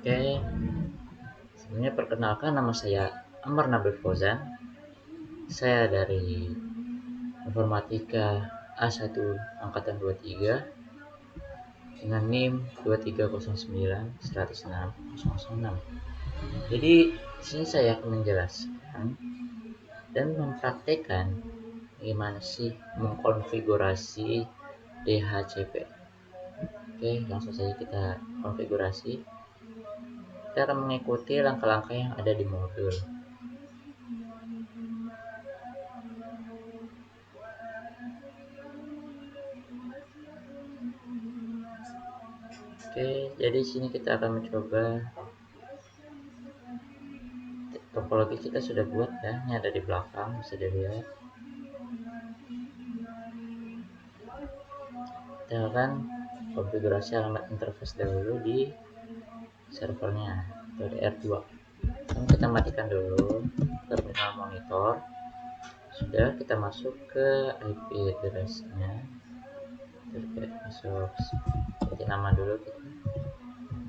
Oke, sebelumnya perkenalkan, nama saya Amar Nabil Fauzan. Saya dari Informatika A1 Angkatan 23 dengan NIM 2309106. Jadi di sini saya akan menjelaskan dan mempraktekkan bagaimana sih mengkonfigurasi DHCP. Oke, langsung saja kita konfigurasi. Kita akan mengikuti langkah-langkah yang ada di modul. Oke, jadi di sini kita akan mencoba topologi. Kita sudah buat ya, ini ada di belakang, bisa dilihat. Kita akan konfigurasi alamat interface dahulu di servernya atau di R2. Kita matikan dulu terminal monitor. Sudah, kita masuk ke IP address-nya. Masuk, ganti nama dulu.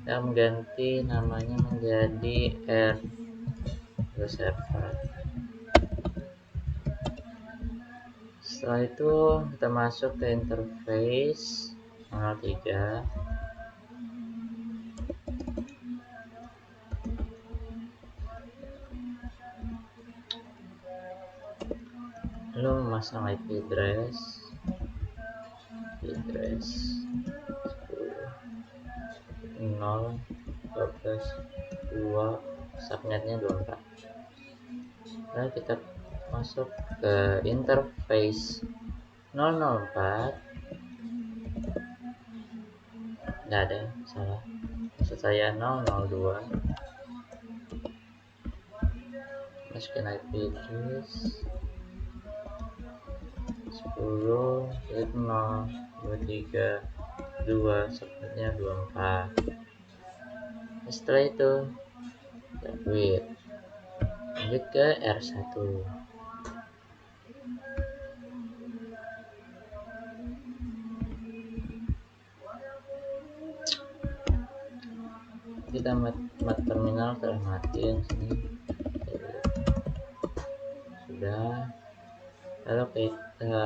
Kita mengganti namanya menjadi R2 server. Setelah itu kita masuk ke interface 03. Lalu memasang IP address 0.12.2, subnetnya 24. Lalu kita masuk ke interface 004. Nggak ada, salah, maksud saya 002. Masukin IP address 10.0.232, subnetnya 24. Setelah itu quit, lanjut ke R1. Kita terminal telah mati yang sini. Sudah, lalu kita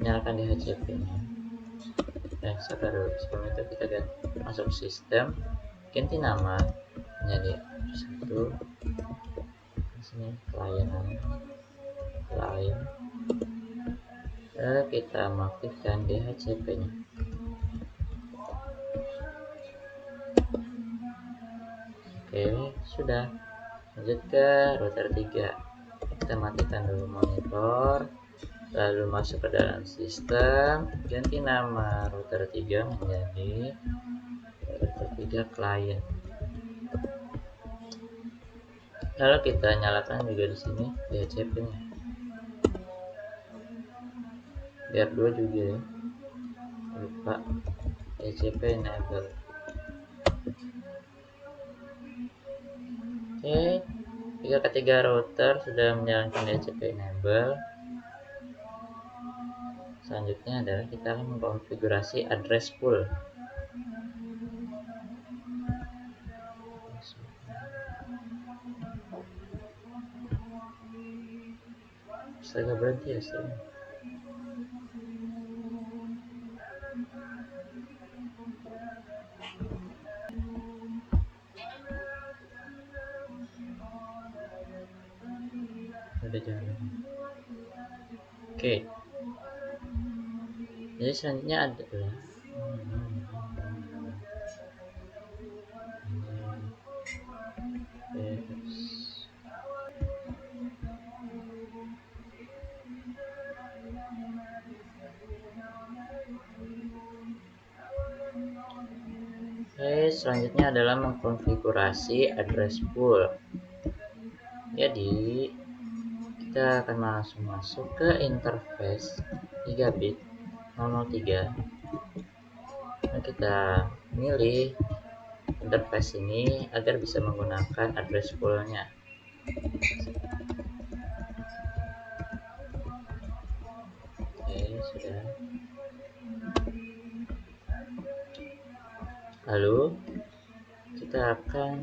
nyalakan DHCP nya. Sabar dulu, sebelum itu kita masuk sistem, ganti nama menjadi satu. Di sini klien. Lalu kita mengaktifkan DHCP nya. Oke, sudah. Lanjut ke router 3. Kita matikan dulu monitor, lalu masuk ke dalam sistem, ganti nama router 3 menjadi router 3 client. Lalu kita nyalakan juga di sini DHCP nya. DR2 juga ya, lupa, DHCP enable. Oke, jika ketiga router sudah menjalankan DHCP enable, selanjutnya adalah kita akan mengkonfigurasi address pool. Saya berhenti ya sih. Ada jalan. Oke. Jadi selanjutnya adalah selanjutnya adalah mengkonfigurasi address pool. Jadi kita akan langsung masuk ke interface 3 bit 003. Nah, kita pilih interface ini agar bisa menggunakan address pool-nya. Oke, sudah. Lalu kita akan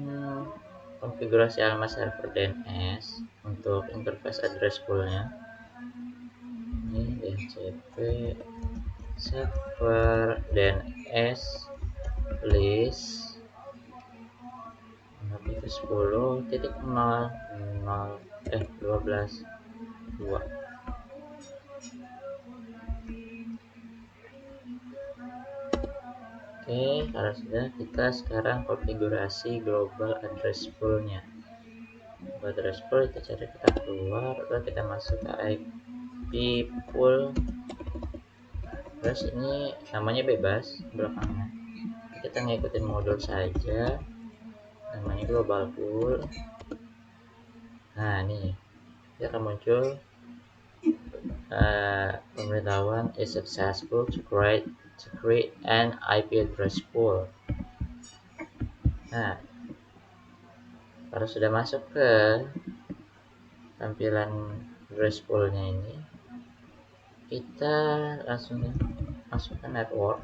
konfigurasi alamat server DNS untuk interface address poolnya. Ini DHCP server DNS list 10.0.0 Oke, kalau sudah, kita sekarang konfigurasi global address pool-nya. Global address pool kita cari, kita keluar, lalu kita masuk ke IP pool. Terus ini namanya bebas belakangnya. Kita ngikutin modul saja. Namanya global pool. Nah, nih dia akan muncul pemberitahuan is successful to create an IP address pool. Nah, kalau sudah masuk ke tampilan address pool-nya ini, kita langsung masukkan network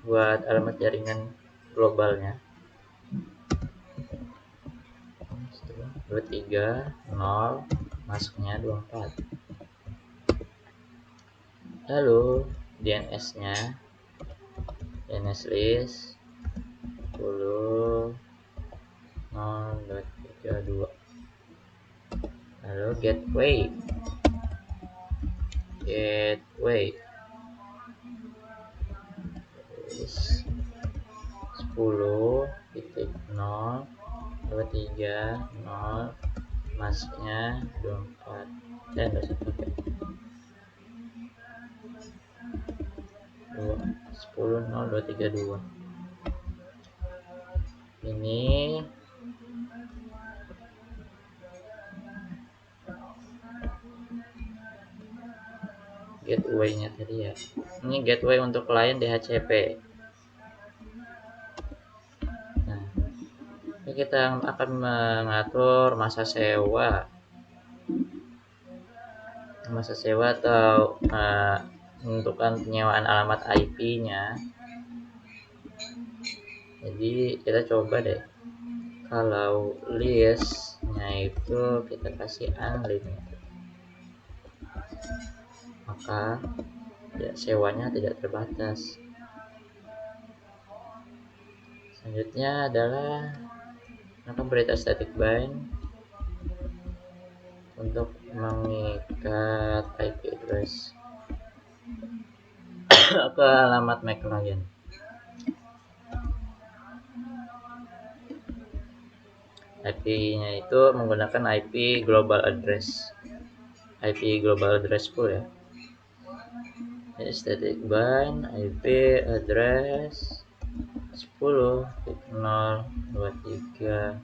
buat alamat jaringan globalnya 230, masuknya 24. Lalu DNS-nya DNS list 10.0.32. Lalu gateway 10.0.23.0, masuknya 24. Dan harus pakai 10.0.232. Ini gateway-nya tadi ya. Ini gateway untuk klien DHCP. Nah, ini kita akan mengatur masa sewa atau menentukan penyewaan alamat IP-nya. Jadi kita coba deh, kalau list-nya itu kita kasih unlimited, maka ya sewanya tidak terbatas. Selanjutnya adalah akan berita static bind untuk mengikat IP address ke alamat MAC client. IP-nya itu menggunakan IP global address pool ya. Jadi static bind IP address 10.0.232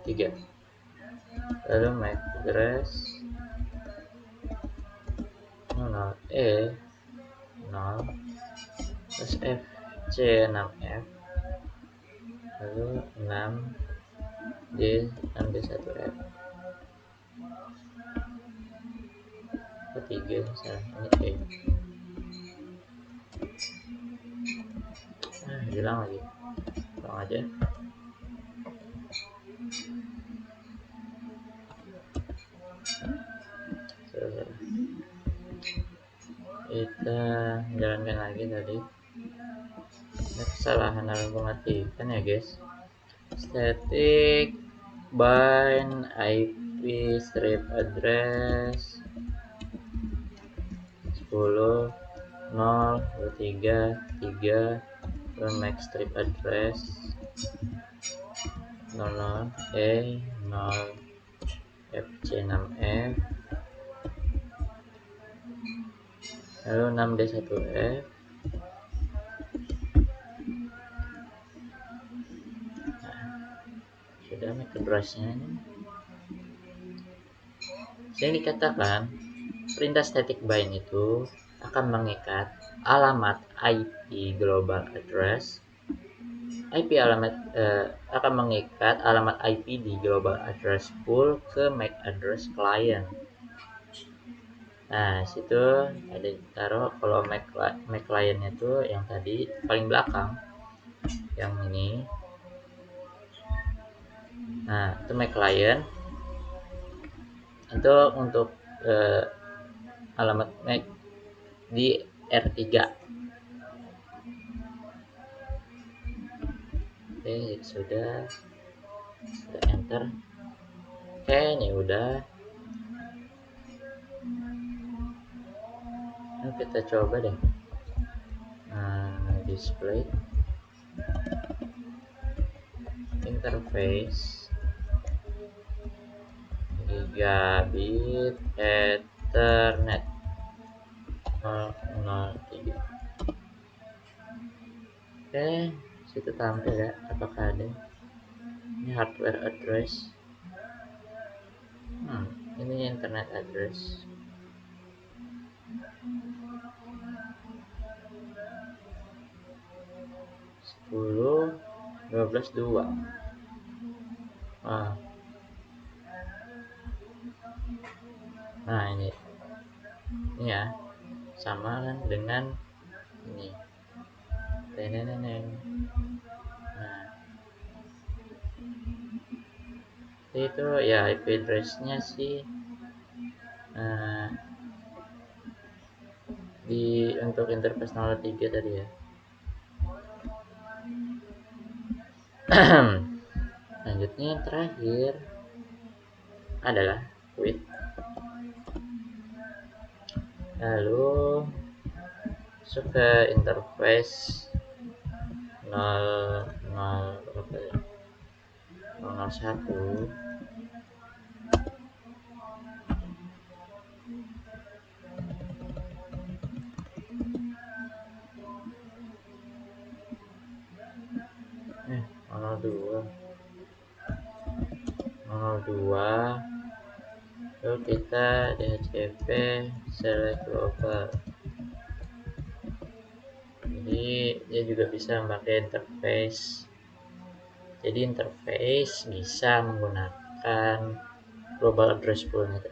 3. Lalu MAC address 0E 0 terus FC 6F lalu 6D1F ketiga misalnya ini hilang lagi, ulang aja. Kita jalankan lagi tadi. Ini kesalahan dalam pengetikan ya guys. Static bind IP strip address 10.0.233 dan MAC strip address 00E 0 FC6F lalu 6D1F. Sudah MAC address-nya ini. Jadi dikatakan perintah static bind itu akan mengikat alamat IP global address akan mengikat alamat IP di global address pool ke MAC address client. Nah, situ ada taruh kalau Mac client-nya itu yang tadi paling belakang, yang ini. Nah, itu Mac client. Itu untuk alamat Mac di R3. Oke, sudah enter. Oke, ini udah. Nah, kita coba deh. Display interface gigabit Ethernet 003. Oke, situ tampil ya, apakah ada ini hardware address. Ini internet address. Sepuluh 12.2. Nah, ini ya sama kan dengan ini. Nah, itu ya IP address-nya sih di untuk interface 03 tadi ya. Lanjutnya yang terakhir adalah quit. Lalu masuk ke interface 001. Lalu kita DHCP select global. Jadi dia juga bisa memakai interface. Jadi interface bisa menggunakan global address pool itu.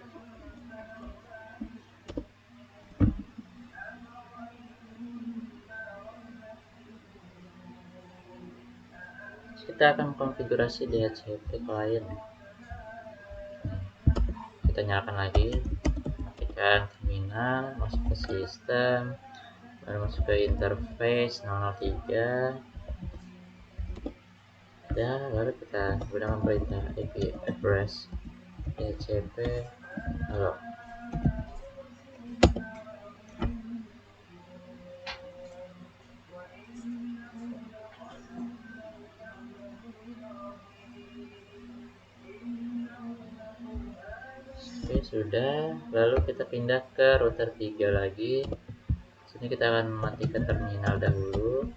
Kita akan konfigurasi DHCP client. Kita nyalakan lagi, matikan terminal, masuk ke sistem, baru masuk ke interface 003. Dan lalu kita gunakan perintah IP address DHCP halo. Oke, sudah. Lalu kita pindah ke router 3 lagi. Sini kita akan mematikan terminal dahulu.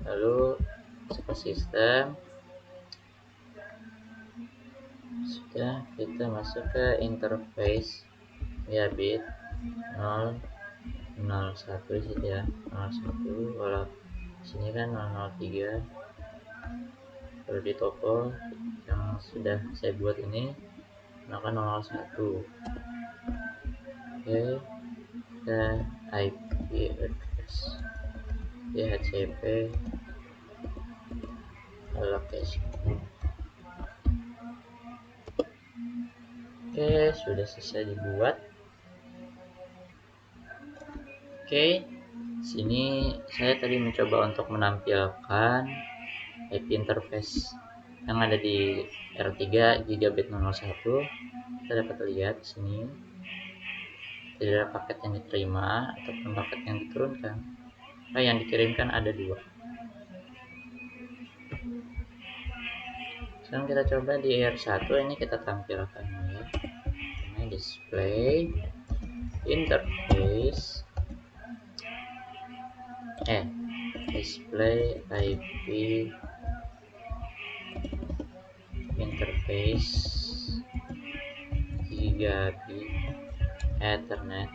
Lalu masuk ke sistem. Sudah, kita masuk ke interface gigabit 001 di situ ya. 01. Kalau sini kan 003. Lalu di toko yang sudah saya buat ini maka 01. Oke, kita IP address DHCP location. Oke, sudah selesai dibuat. Oke, sini saya tadi mencoba untuk menampilkan IP interface yang ada di R3 gigabit 001. Kita dapat lihat di sini tidak ada paket yang diterima ataupun paket yang diturunkan. Yang dikirimkan ada 2. Sekarang kita coba di R1, ini kita tampilkan ya. Ini display interface display IP interface gigabit Ethernet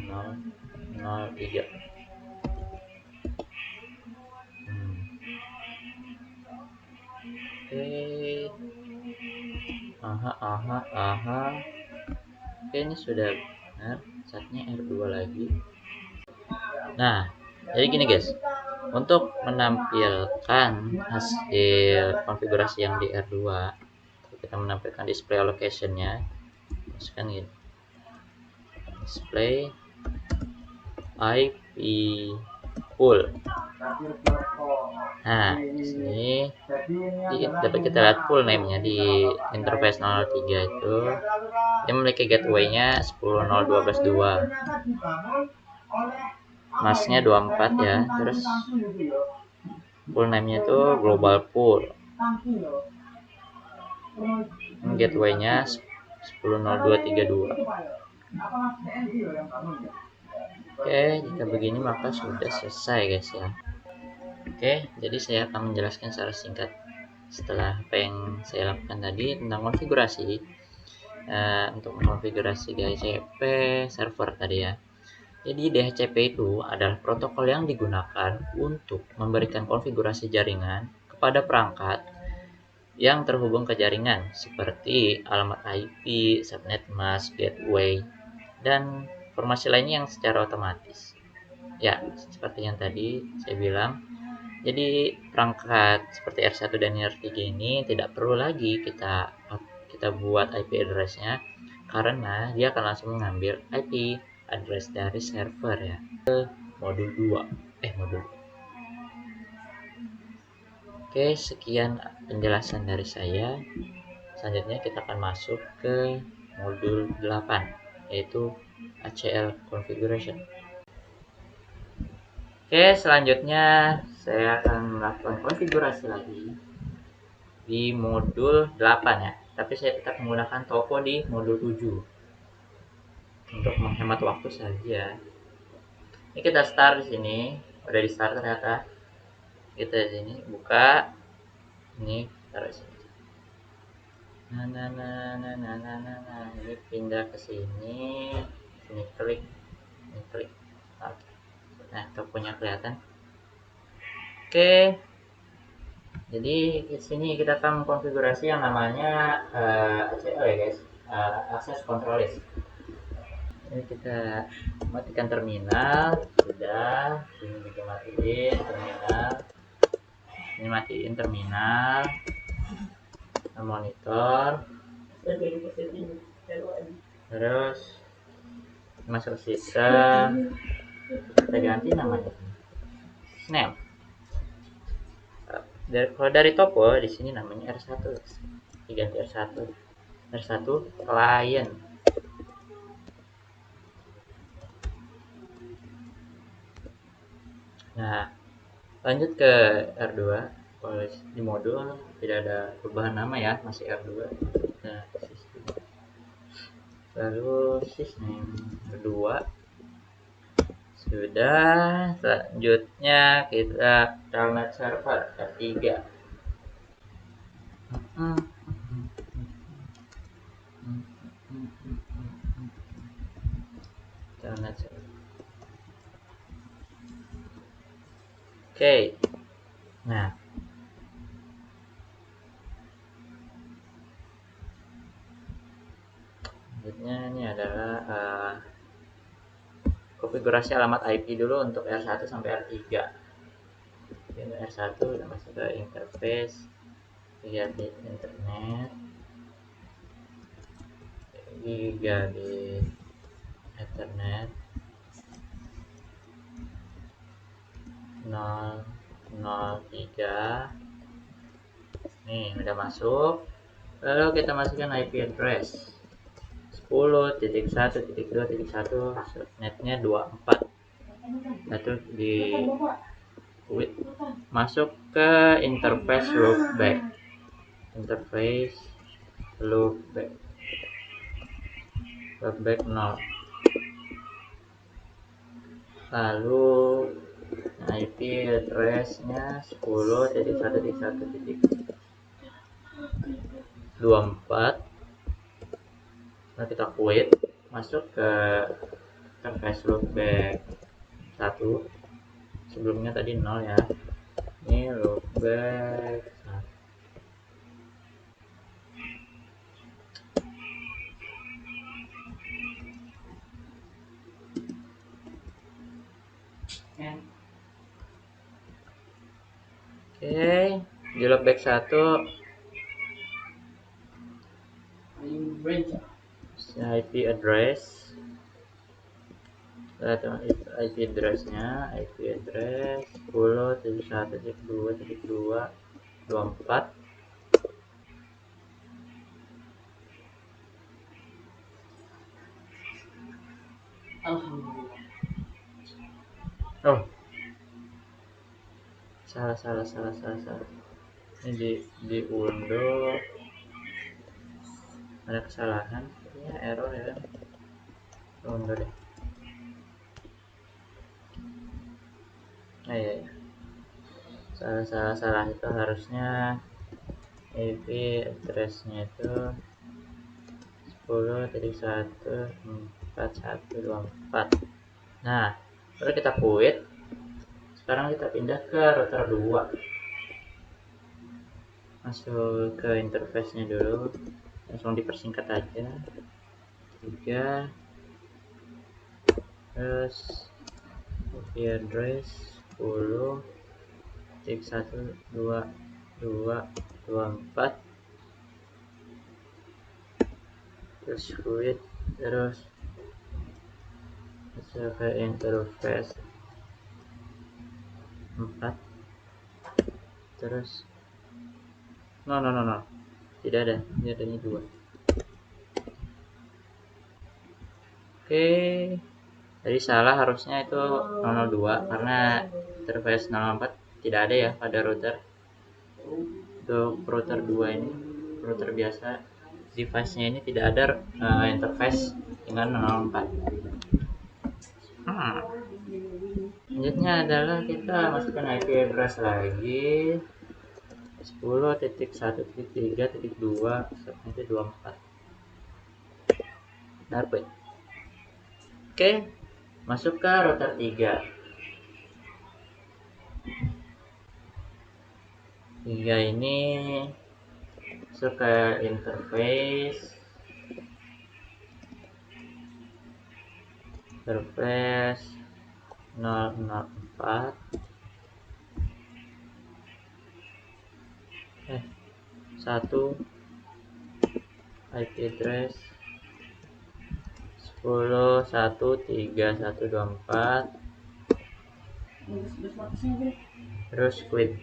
003. Oke, ini sudah benar. Saatnya R2 lagi. Nah, jadi gini guys, untuk menampilkan hasil konfigurasi yang di R2, kita menampilkan display allocation-nya, masukkan gini, display IP pool. Nah, di sini dapat kita lihat pool name-nya di interface 003 itu. Dia memiliki gateway-nya 10.0.12.2. Mask-nya 24 ya. Terus pool name-nya itu global pool. Gateway-nya 10.0.232. Oke, jika begini maka sudah selesai guys ya. Oke, jadi saya akan menjelaskan secara singkat setelah apa yang saya lakukan tadi tentang konfigurasi. Untuk mengkonfigurasi DHCP server tadi ya. Jadi DHCP itu adalah protokol yang digunakan untuk memberikan konfigurasi jaringan kepada perangkat yang terhubung ke jaringan seperti alamat IP, subnet mask, gateway, dan informasi lainnya yang secara otomatis. Ya, seperti yang tadi saya bilang. Jadi perangkat seperti R1 dan R3 ini tidak perlu lagi kita buat IP address-nya, karena dia akan langsung mengambil IP address dari server ya ke modul 2. Oke, sekian penjelasan dari saya. Selanjutnya kita akan masuk ke modul 8, yaitu ACL configuration. Oke, selanjutnya saya akan melakukan konfigurasi lagi di modul 8 ya, tapi saya tetap menggunakan toko di modul 7 untuk menghemat waktu saja. Ini kita start di sini, udah di start ternyata. Kita di sini buka, ini taruh sini. Ini pindah ke sini, ini klik. Nah, tokonya kelihatan. Oke. Jadi di sini kita akan mengkonfigurasi yang namanya ACL ya guys, access control list. Ini kita matikan terminal, sudah. Ini juga matiin terminal. Ini matiin terminal, monitor, terus masuk sistem, kita ganti namanya Snap. Kalau dari topo di sini namanya R1, diganti R1 client. Nah, lanjut ke R2. Kalau di modul tidak ada perubahan nama ya, masih R2. Nah, sistem. Lalu sistem kedua sudah. Selanjutnya kita telnet server R3. Telnet server. Oke. Nah, selanjutnya ini adalah konfigurasi alamat IP dulu untuk R1 sampai R3. Ini R1 udah masuk ke interface, gigabit internet, gigabit ethernet 003. Nih udah masuk. Lalu kita masukkan IP address 10.1.2.1, subnetnya 24. Lalu di masuk ke interface loopback, loopback 0. Lalu IP address-nya 10.1.1.24. Nah, kita quit, masuk ke interface loopback 1. Sebelumnya tadi 0 ya. Ini loopback 1. Oke, di loopback 1 IP address. IP addressnya IP address 10.1.2.2.24. Alhamdulillah. Oh, salah. Ini diunduh, ada kesalahan, sepertinya error ya. Unduh deh. Nah ya, salah itu harusnya IP addressnya itu 10.1.4124. Nah, lalu kita quit. Sekarang kita pindah ke router 2. Masuk ke interface-nya dulu, langsung dipersingkat aja 3, terus IP address 10.1.2.2.24, terus quit, terus masuk ke interface 4, terus no, tidak ada, ini adanya 2. Oke, jadi salah, harusnya itu 002 karena interface 04 tidak ada ya pada router. Untuk router 2 ini, router biasa, device-nya ini tidak ada interface dengan 004. Selanjutnya adalah kita masukkan IP address lagi 10.1.3.2.24. Dapat. Oke, masuk ke router 3. 3 ini masuk ke interface 004 1 IP address 10.1.3.1.24, terus quit.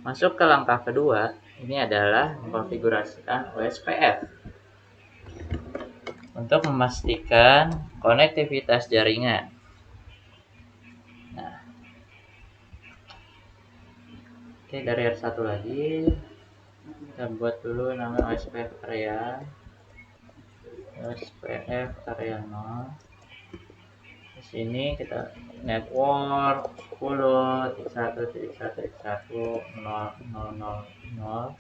Masuk ke langkah kedua, ini adalah mengkonfigurasikan OSPF untuk memastikan konektivitas jaringan. Nah, oke, dari R1 lagi kita buat dulu nama OSPF area, OSPF area 0. Di sini kita network 10.1.1.1.0.0.0,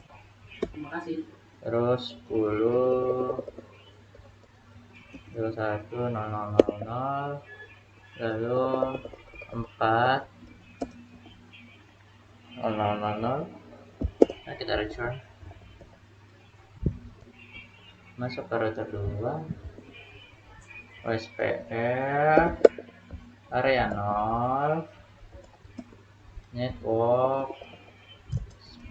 Terima kasih. terus 10.1.0.0.0, lalu 4.0.0.0. Nah, kita return. Masuk ke router 2, OSPF area 0, network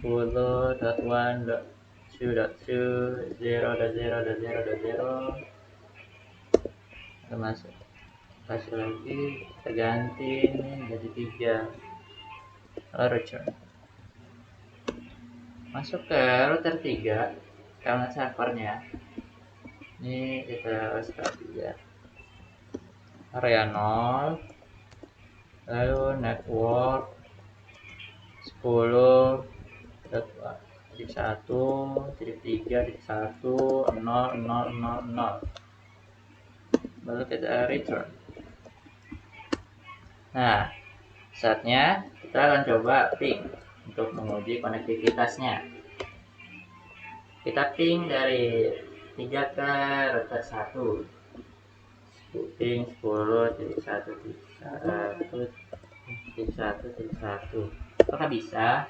10.1.2.0.0.0. Kita masuk, kasih lagi, kita ganti ini jadi 3, return. Masuk ke router 3 karena servernya ini kita OSPF 3 area 0, lalu network 10.1.3.1.0.0.0, baru kita return. Nah, saatnya kita akan coba ping untuk menguji konektivitasnya. Kita ping dari 3 ke router 1, ping 10.1.1.1. Apakah bisa?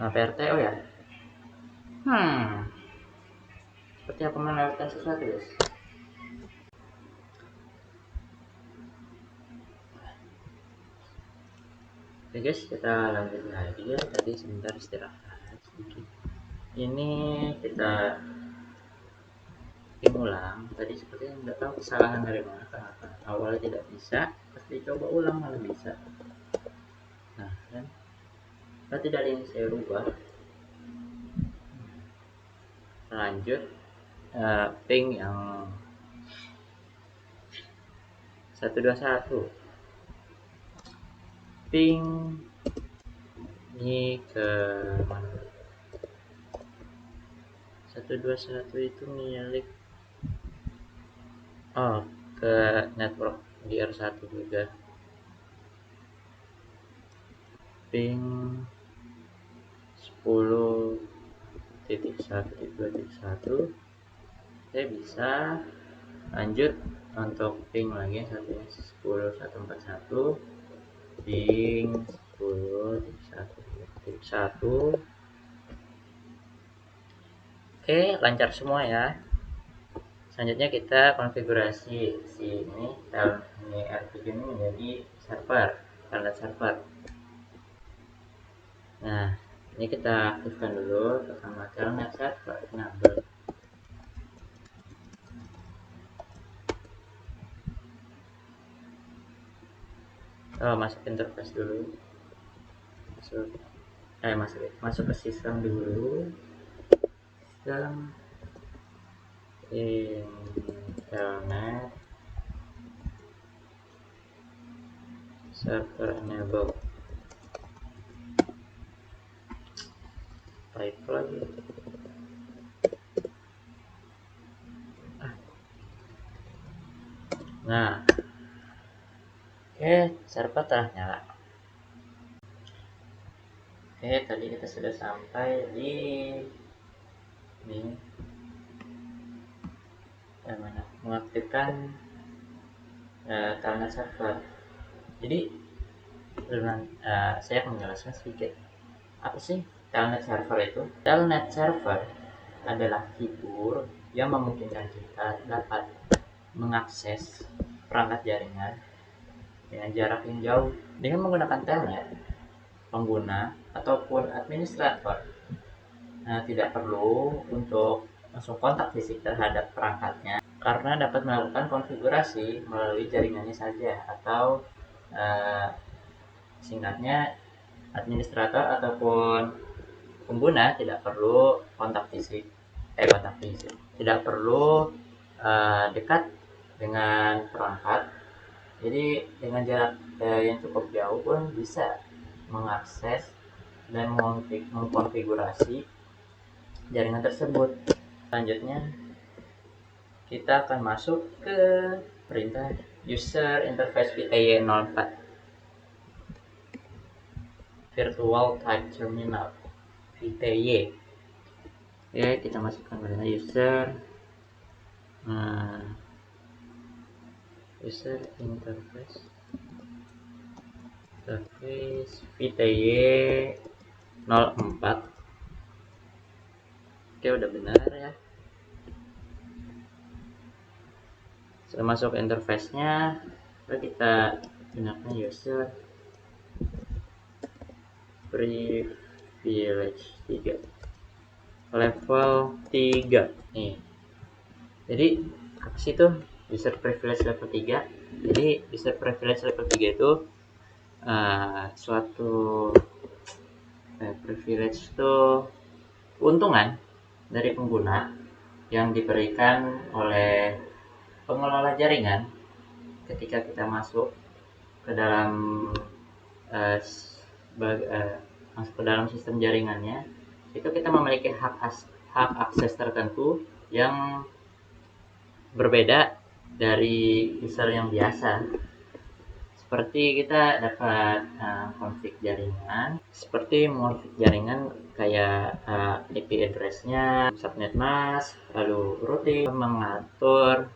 Nah, PRTO ya. seperti apa melewatkan sesuatu, guys. Oke guys, kita lanjut lagi ya. Tadi sebentar istirahat sedikit. Ini kita ulang. Tadi sepertinya nggak tahu kesalahan dari mana, kenapa awalnya tidak bisa, pasti coba ulang malah bisa. Nah kan, berarti dari yang saya rubah. Lanjut ping yang 121, ping ini ke mana? 121 itu milik ke network di R1 juga. Ping 10.1.2.1 saya bisa lanjut untuk ping lagi 10.141 ping 10.1.1. Oke, lancar semua ya. Selanjutnya kita konfigurasi si ini R7 ini menjadi server, telnet server. Nah, ini kita aktifkan dulu pertama telnet server enable. Masuk interface dulu, masuk ke sistem dulu, sistem internet server enable, type lagi. Nah, oke, server telah nyala. Oke, tadi kita sudah sampai di ini mana mengaktifkan telnet server. Jadi saya akan menjelaskan sedikit apa sih telnet server itu. Telnet server adalah fitur yang memungkinkan kita dapat mengakses perangkat jaringan dengan jarak yang jauh dengan menggunakan telnet. Pengguna ataupun administrator tidak perlu untuk langsung kontak fisik terhadap perangkatnya karena dapat melakukan konfigurasi melalui jaringannya saja, atau singkatnya administrator ataupun pengguna tidak perlu kontak fisik, tidak perlu dekat dengan perangkat. Jadi dengan jarak yang cukup jauh pun bisa mengakses dan mengkonfigurasi jaringan tersebut. Selanjutnya kita akan masuk ke perintah user interface VTY 04 virtual type terminal VTY. Oke, kita masukkan perintah user interface VTY 04. Oke, udah benar ya. Setelah masuk interface-nya, kita gunakan user privilege 3 level 3 nih. Jadi apa sih itu user privilege level 3? Jadi user privilege level 3 itu suatu privilege itu keuntungan dari pengguna yang diberikan oleh pengelola jaringan ketika kita masuk ke dalam masuk ke dalam sistem jaringannya. Itu kita memiliki hak akses tertentu yang berbeda dari user yang biasa. Seperti kita dapat config jaringan, seperti mengonfig jaringan kayak IP address-nya, subnet mask, lalu routing, mengatur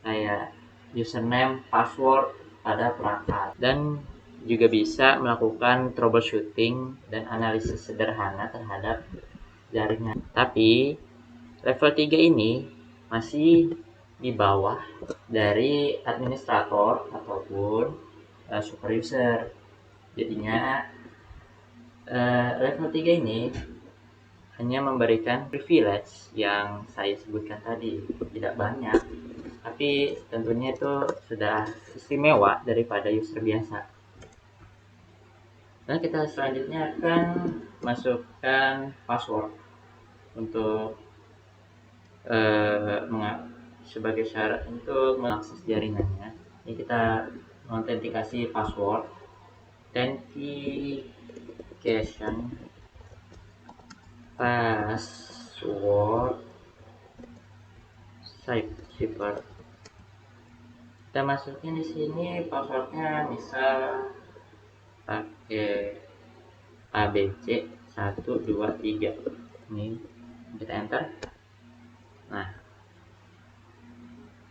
kayak username, password pada perangkat, dan juga bisa melakukan troubleshooting dan analisis sederhana terhadap jaringan. Tapi Level 3 ini masih di bawah dari administrator ataupun super user. Jadinya level 3 ini hanya memberikan privilege yang saya sebutkan tadi, tidak banyak, tapi tentunya itu sudah istimewa daripada user biasa. Nah, kita selanjutnya akan masukkan password untuk sebagai syarat untuk mengakses jaringannya. Ini kita menautentikasi password, authentication password cipher. Kita masukin di sini passwordnya, misal pakai ABC 123. Ini kita enter. Nah,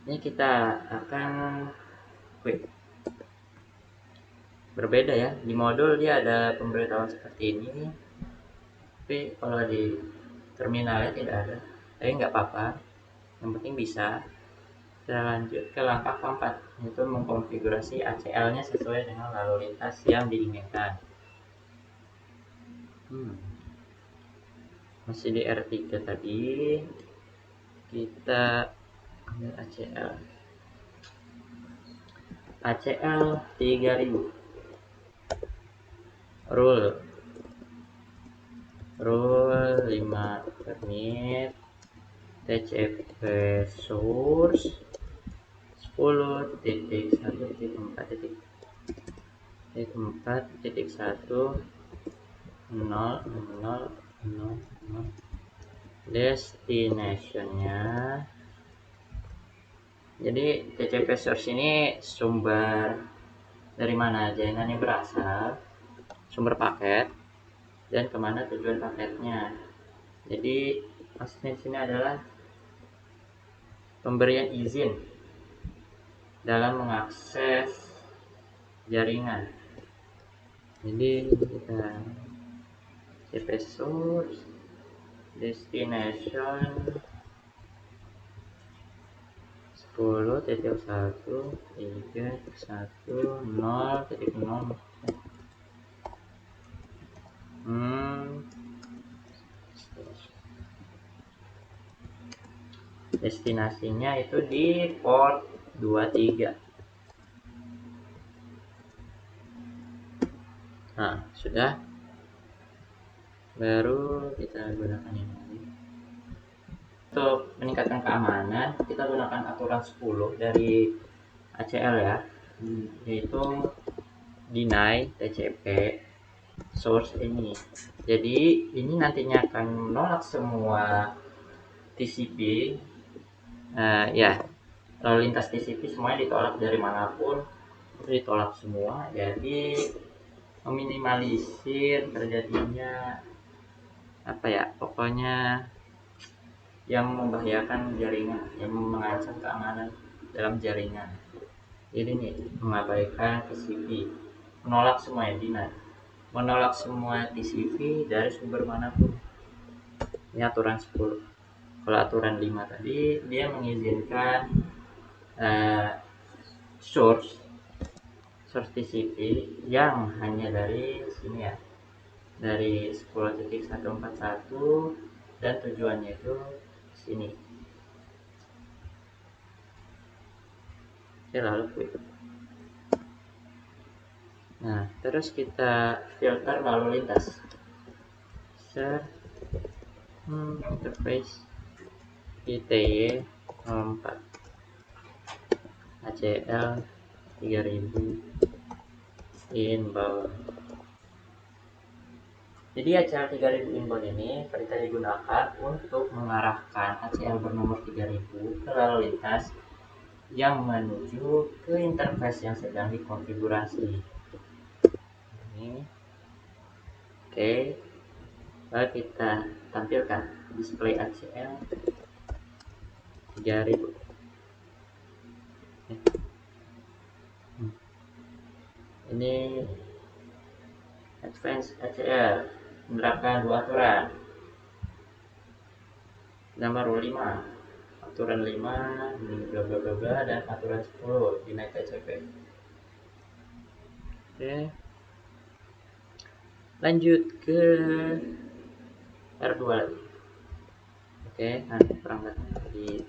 ini kita akan klik. Berbeda ya, di modul dia ada pemberitahuan seperti ini, tapi kalau di terminalnya tidak ada. Tapi nggak apa-apa, yang penting bisa. Kita lanjut ke langkah keempat, yaitu mengkonfigurasi ACL nya sesuai dengan lalu lintas yang diinginkan. Masih di R3 tadi, kita ambil ACL 3000 rule 5 permit TCP source 10.4.4.4.1.0.0.0 destinationnya. Jadi TCP source ini sumber dari mana jaringannya berasal, sumber paket, dan kemana tujuan paketnya. Jadi maksudnya di sini adalah pemberian izin dalam mengakses jaringan. Jadi kita TCP source destination 10.1.3.1.0.0. Destinasinya itu di port 23. Nah, sudah. Baru kita gunakan ini. Untuk meningkatkan keamanan, kita gunakan aturan 10 dari ACL ya, yaitu deny TCP source ini. Jadi ini nantinya akan menolak semua TCP, ya lalu lintas TCP semuanya ditolak dari manapun, itu ditolak semua. Jadi meminimalisir terjadinya apa ya, pokoknya yang membahayakan jaringan, yang mengancam keamanan dalam jaringan. Jadi nih, mengabaikan TCP, menolak semua deny, menolak semua TCP dari sumber manapun. Ini aturan 10. Kalau aturan 5 tadi dia mengizinkan source TCP yang hanya dari sini ya, dari 10.141 dan tujuannya itu sini. Oke, lalu quit. Nah, terus kita filter lalu lintas. Share interface ITY 04 ACL 3000 inbound. Jadi ACL 3000 inbound ini kita digunakan untuk mengarahkan ACL bernomor 3000 ke lalu lintas yang menuju ke interface yang sedang dikonfigurasi. Ini. Oke. Lalu kita tampilkan display ACL 3000. Ini advance ACL menerapkan dua aturan. Nama rule 5, aturan 5, bla bla bla bla, dan aturan 10 di naik TCP. Oke, lanjut ke R2 lagi. Oke, nanti perangkatnya di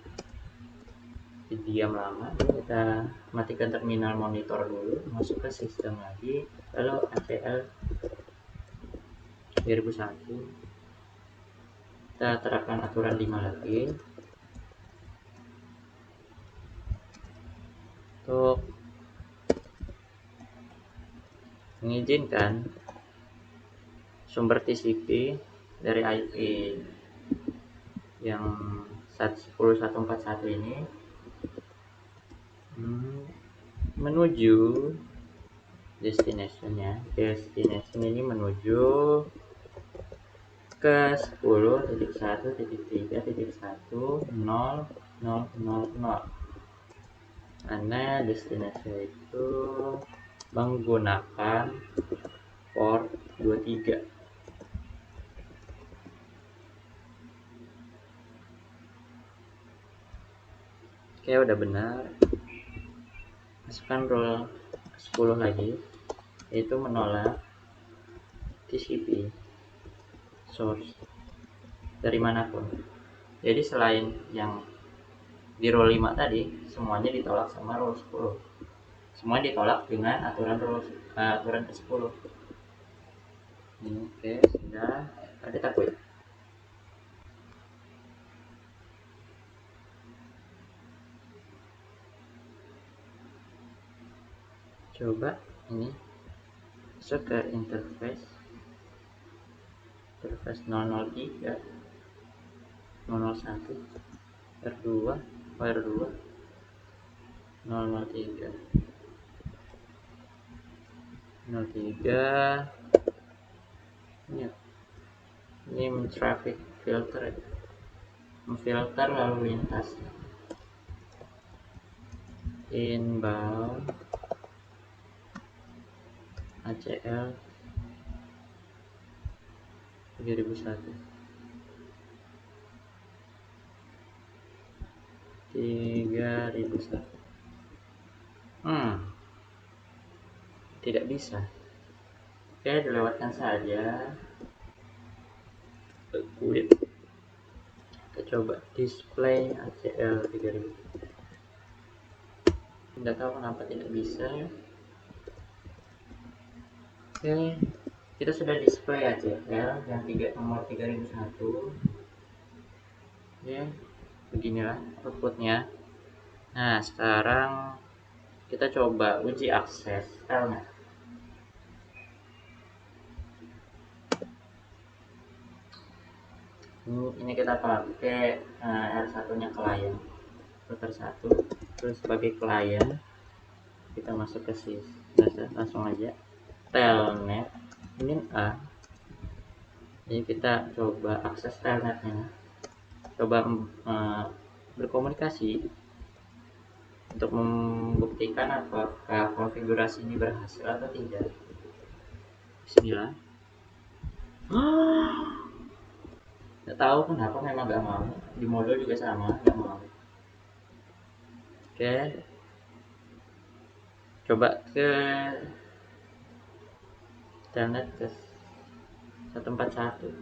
diam lama, kita matikan terminal monitor dulu, masuk ke sistem lagi, lalu ACL 2001, kita terapkan aturan 5 lagi untuk mengizinkan sumber TCP dari IP yang 10141 ini menuju destination ini menuju ke 10.1.3.1.0.0.0, karena destination itu menggunakan port 23. Oke, udah benar. Masukkan rule 10 lagi, yaitu menolak TCP source dari manapun. Jadi selain yang di rule 5 tadi, semuanya ditolak sama rule 10. Semua ditolak dengan aturan ke-10. Oke, sudah. Ada takut? Coba ini masuk ke interface 003, 001, R2, R2, 003, 03. Ini traffic filter, memfilter lalu lintas inbound ACL 3001, 3001. Tidak bisa. Oke, dilewatkan saja. Kita coba display ACL 3000. Tidak tahu kenapa tidak bisa. Oke, kita sudah display ACL yang nomor 3001. Oke, beginilah outputnya. Nah, sekarang kita coba uji akses telnet. Ini kita pakai R1 nya klien, router 1, terus sebagai klien kita masuk ke langsung aja telnet ini A. Jadi kita coba akses telnetnya, coba berkomunikasi untuk membuktikan apakah konfigurasi ini berhasil atau tidak. Bismillah. Nggak tahu kenapa, memang nggak mau. Di modul juga sama, nggak mau. Oke, coba ke telnet ke 141.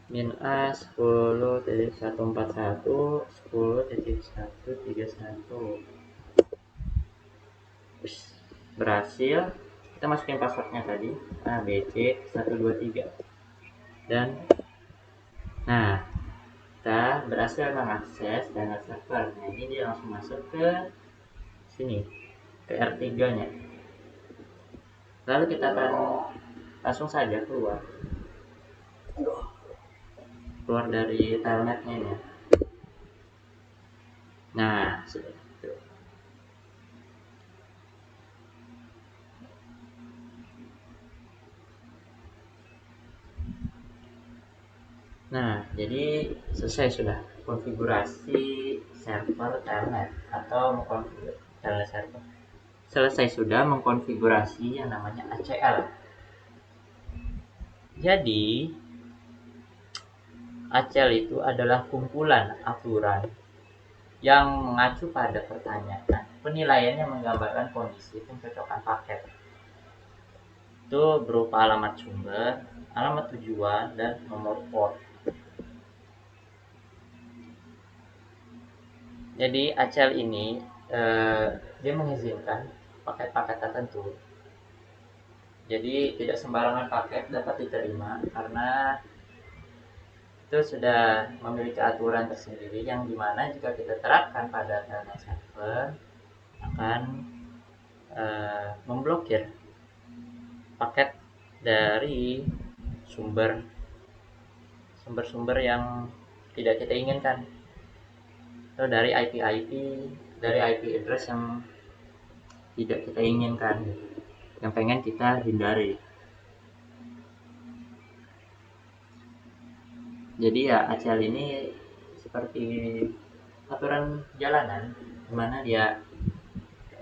Min A 10.141 10.131. Berhasil. Kita masukin passwordnya tadi, ABC123, dan nah, kita berhasil mengakses data server. Nah, ini dia langsung masuk ke sini, ke R3 nya. Lalu kita akan langsung saja keluar dari telnetnya ini. Nah, sudah itu. Nah, jadi selesai sudah konfigurasi server telnet atau mengkonfigurasi telnet server. selesai sudah mengkonfigurasi yang namanya ACL. Jadi ACL itu adalah kumpulan aturan yang mengacu pada pertanyaan. Penilaiannya menggambarkan kondisi pencocokan paket. Itu berupa alamat sumber, alamat tujuan, dan nomor port. Jadi ACL ini dia mengizinkan paket-paket tertentu. Jadi tidak sembarangan paket dapat diterima karena itu sudah memiliki aturan tersendiri yang dimana jika kita terapkan pada telnet server akan memblokir paket dari sumber-sumber yang tidak kita inginkan, atau dari IP address yang tidak kita inginkan, yang pengen kita hindari. Jadi ya ACL ini seperti aturan jalanan, dimana dia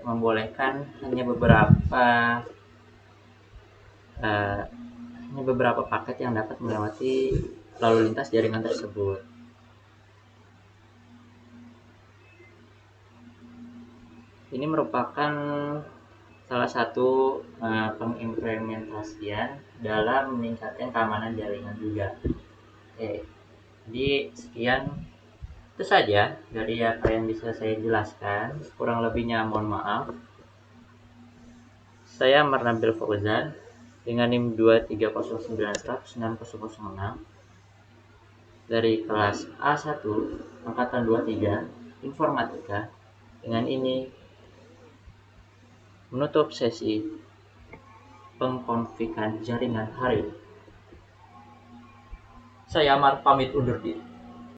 membolehkan hanya beberapa paket yang dapat melewati lalu lintas jaringan tersebut. Ini merupakan salah satu pengimplementasian dalam meningkatkan keamanan jaringan juga. Jadi sekian itu saja dari apa yang bisa saya jelaskan. Kurang lebihnya mohon maaf. Saya Marnabil Fauzan dengan NIM 2309106 dari kelas A1 angkatan 23 Informatika. Dengan ini menutup sesi pengkonfigan jaringan hari ini. Saya Amar pamit undur diri.